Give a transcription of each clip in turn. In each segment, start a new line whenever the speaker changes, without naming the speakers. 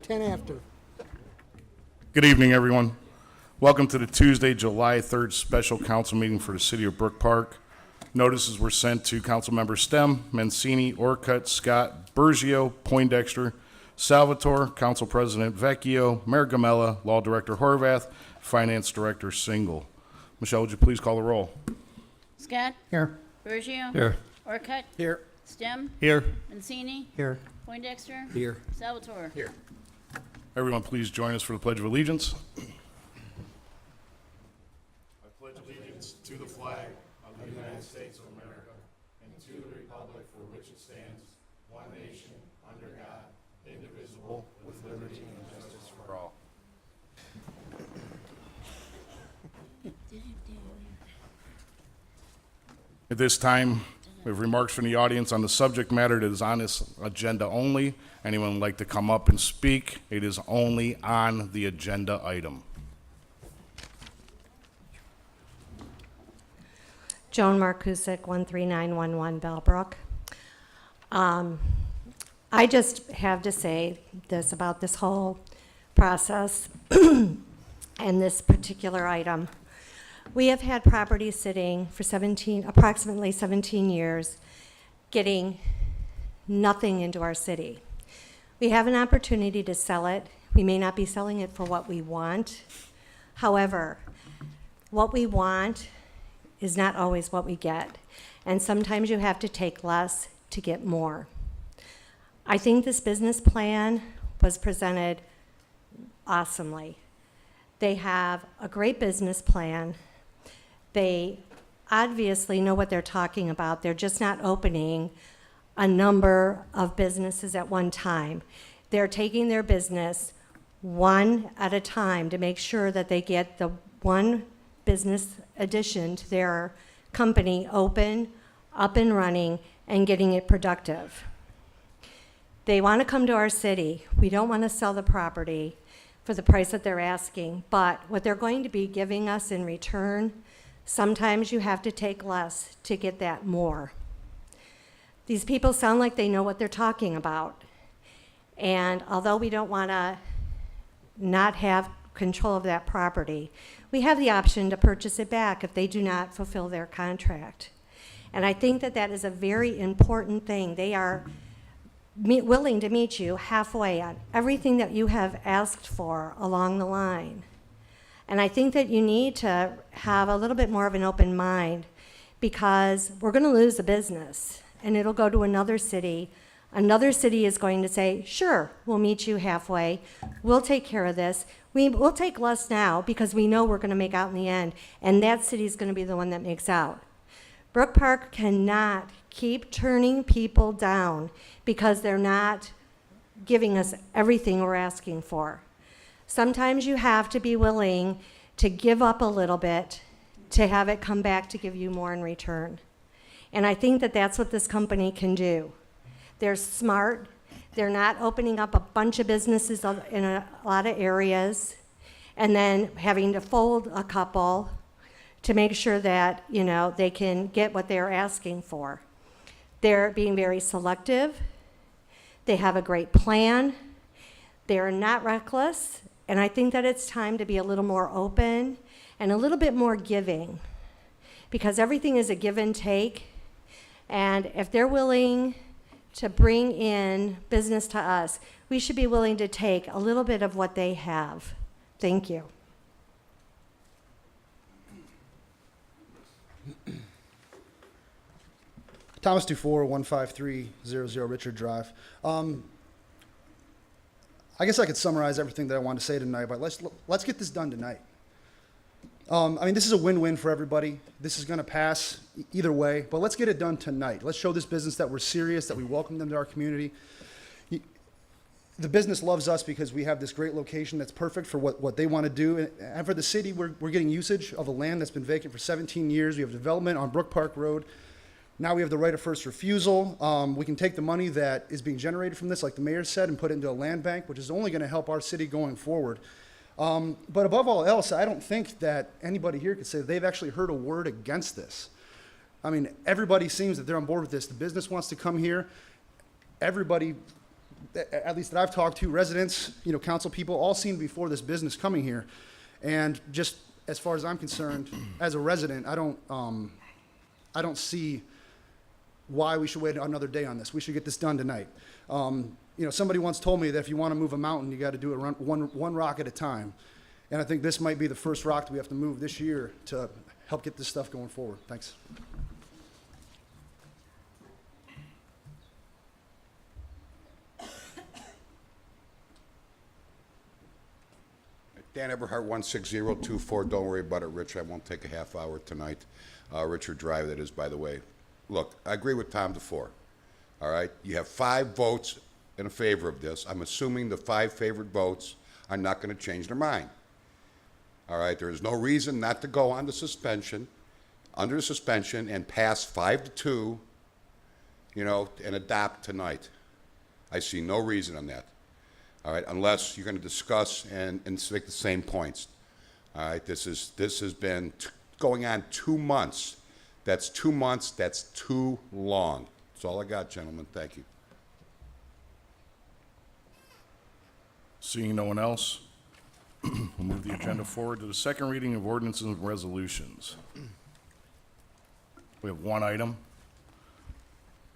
10 after.
Good evening, everyone. Welcome to the Tuesday, July 3rd special council meeting for the City of Brook Park. Notices were sent to Councilmember Stem, Mancini, Orcutt, Scott, Bergio, Poindexter, Salvatore, Council President Vecchio, Mayor Gamella, Law Director Horvath, Finance Director Single. Michelle, would you please call the roll?
Scott?
Here.
Bergio?
Here.
Orcutt?
Here.
Stem?
Here.
Mancini?
Here.
Poindexter?
Here.
Salvatore?
Here.
Everyone, please join us for the Pledge of Allegiance. I pledge allegiance to the flag of the United States of America and to the republic for which it stands, one nation, under God, indivisible, with liberty and justice for all. At this time, we have remarks from the audience on the subject matter that is on this agenda only. Anyone would like to come up and speak? It is only on the agenda item.
Joan Markusik, 13911 Bellbrook. I just have to say this about this whole process and this particular item. We have had property sitting for approximately 17 years, getting nothing into our city. We have an opportunity to sell it. We may not be selling it for what we want. However, what we want is not always what we get. And sometimes you have to take less to get more. I think this business plan was presented awesomely. They have a great business plan. They obviously know what they're talking about. They're just not opening a number of businesses at one time. They're taking their business one at a time to make sure that they get the one business addition to their company open, up and running, and getting it productive. They want to come to our city. We don't want to sell the property for the price that they're asking, but what they're going to be giving us in return, sometimes you have to take less to get that more. These people sound like they know what they're talking about. And although we don't want to not have control of that property, we have the option to purchase it back if they do not fulfill their contract. And I think that that is a very important thing. They are willing to meet you halfway on everything that you have asked for along the line. And I think that you need to have a little bit more of an open mind, because we're going to lose the business and it'll go to another city. Another city is going to say, sure, we'll meet you halfway. We'll take care of this. We'll take less now because we know we're going to make out in the end, and that city is going to be the one that makes out. Brook Park cannot keep turning people down because they're not giving us everything we're asking for. Sometimes you have to be willing to give up a little bit to have it come back to give you more in return. And I think that that's what this company can do. They're smart. They're not opening up a bunch of businesses in a lot of areas and then having to fold a couple to make sure that, they can get what they're asking for. They're being very selective. They have a great plan. They're not reckless. And I think that it's time to be a little more open and a little bit more giving, because everything is a give and take. And if they're willing to bring in business to us, we should be willing to take a little bit of what they have. Thank you.
Thomas Dufour, 15300 Richard Drive. I guess I could summarize everything that I want to say tonight, but let's get this done tonight. This is a win-win for everybody. This is going to pass either way, but let's get it done tonight. Let's show this business that we're serious, that we welcome them to our community. The business loves us because we have this great location that's perfect for what they want to do. And for the city, we're getting usage of a land that's been vacant for 17 years. We have development on Brook Park Road. Now we have the right of first refusal. We can take the money that is being generated from this, like the mayor said, and put it into a land bank, which is only going to help our city going forward. But above all else, I don't think that anybody here could say they've actually heard a word against this. Everybody seems that they're on board with this. The business wants to come here. Everybody at least that I've talked to, residents, council people, all seen before this business coming here. And just as far as I'm concerned, as a resident, I don't see why we should wait another day on this. We should get this done tonight. Somebody once told me that if you want to move a mountain, you got to do it one rock at a time. And I think this might be the first rock that we have to move this year to help get this stuff going forward. Thanks.
Dan Eberhart, 16024. Don't worry about it, Rich. I won't take a half hour tonight. Richard Drive, that is, by the way. Look, I agree with Tom DeFore. All right? You have 5 votes in favor of this. I'm assuming the 5 favored votes are not going to change their mind. All right? There is no reason not to go on the suspension, under the suspension, and pass 5-2, and adopt tonight. I see no reason on that. All right, unless you're going to discuss and make the same points. All right, this has been going on 2 months. That's 2 months. That's too long. That's all I got, gentlemen. Thank you.
Seeing no one else, we'll move the agenda forward to the second reading of ordinances and resolutions. We have one item.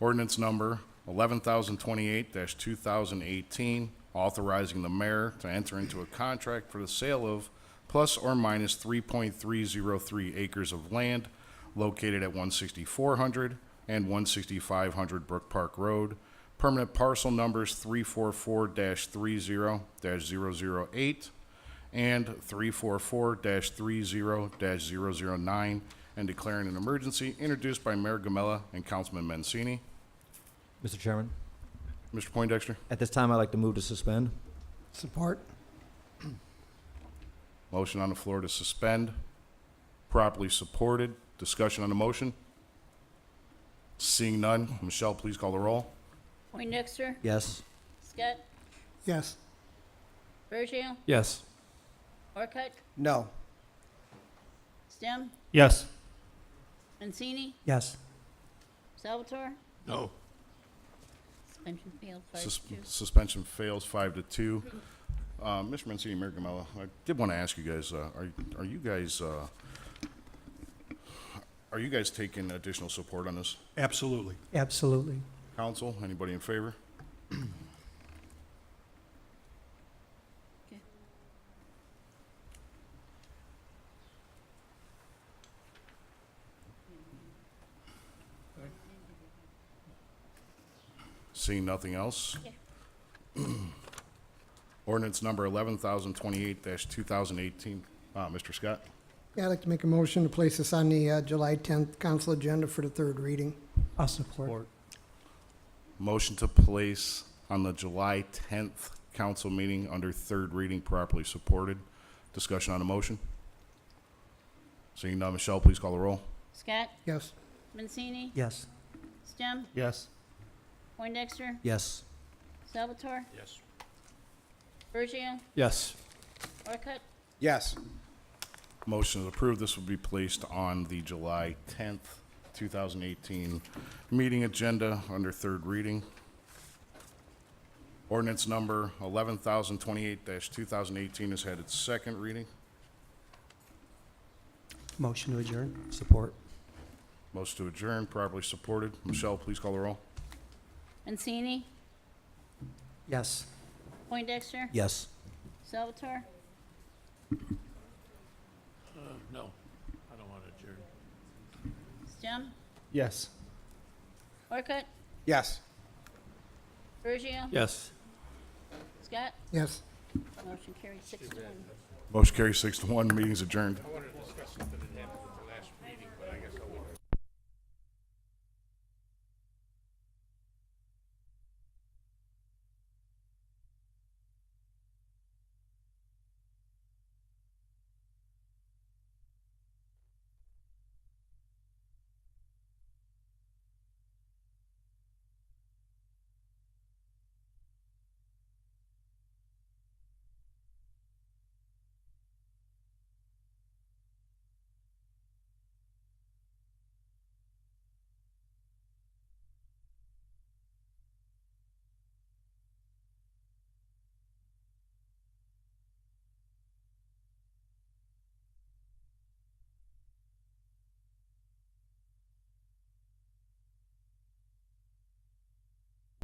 Ordinance number 11,028-2018, authorizing the mayor to enter into a contract for the sale of plus or minus 3.303 acres of land located at 16400 and 16500 Brook Park Road, permanent parcel numbers 344-30-008 and 344-30-009, and declaring an emergency, introduced by Mayor Gamella and Councilman Mancini.
Mr. Chairman,
Mr. Poindexter?
at this time, I'd like to move to suspend.
Support.
Motion on the floor to suspend, properly supported. Discussion on the motion? Seeing none, Michelle, please call the roll.
Poindexter,
Yes.
Scott,
Yes.
Bergio,
Yes.
Orcutt,
No.
Stem,
Yes.
Mancini,
Yes.
Salvatore.
No.
Suspension failed, 5-2.
Suspension fails 5-2. Mr. Mancini, Mayor Gamella, I did want to ask you guys, are you guys taking additional support on this?
Absolutely.
Absolutely.
Council, anybody in favor?
Okay.
Seeing nothing else?
Yeah.
Ordinance number 11,028-2018. Mr. Scott?
Yeah, I'd like to make a motion to place this on the July 10th council agenda for the third reading.
I'll support.
Motion to place on the July 10th council meeting under third reading, properly supported. Discussion on the motion? Seeing none, Michelle, please call the roll.
Scott,
Yes.
Mancini,
Yes.
Stem,
Yes.
Poindexter,
Yes.
Salvatore,
Yes.
Bergio,
Yes.
Orcutt,
Yes.
Motion is approved. This will be placed on the July 10th, 2018 meeting agenda under third reading. Ordinance number 11,028-2018 has had its second reading.
Motion to adjourn.
Support.
Motion to adjourn, properly supported. Michelle, please call the roll.
Mancini,
Yes.
Poindexter,
Yes.
Salvatore,
No, I don't want to adjourn.
Stem,
Yes.
Orcutt,
Yes.
Bergio,
Yes.
Scott.
Yes.
Motion carried 6-1.
Motion carries 6-1. Meeting's adjourned.
I wanted to discuss something that happened.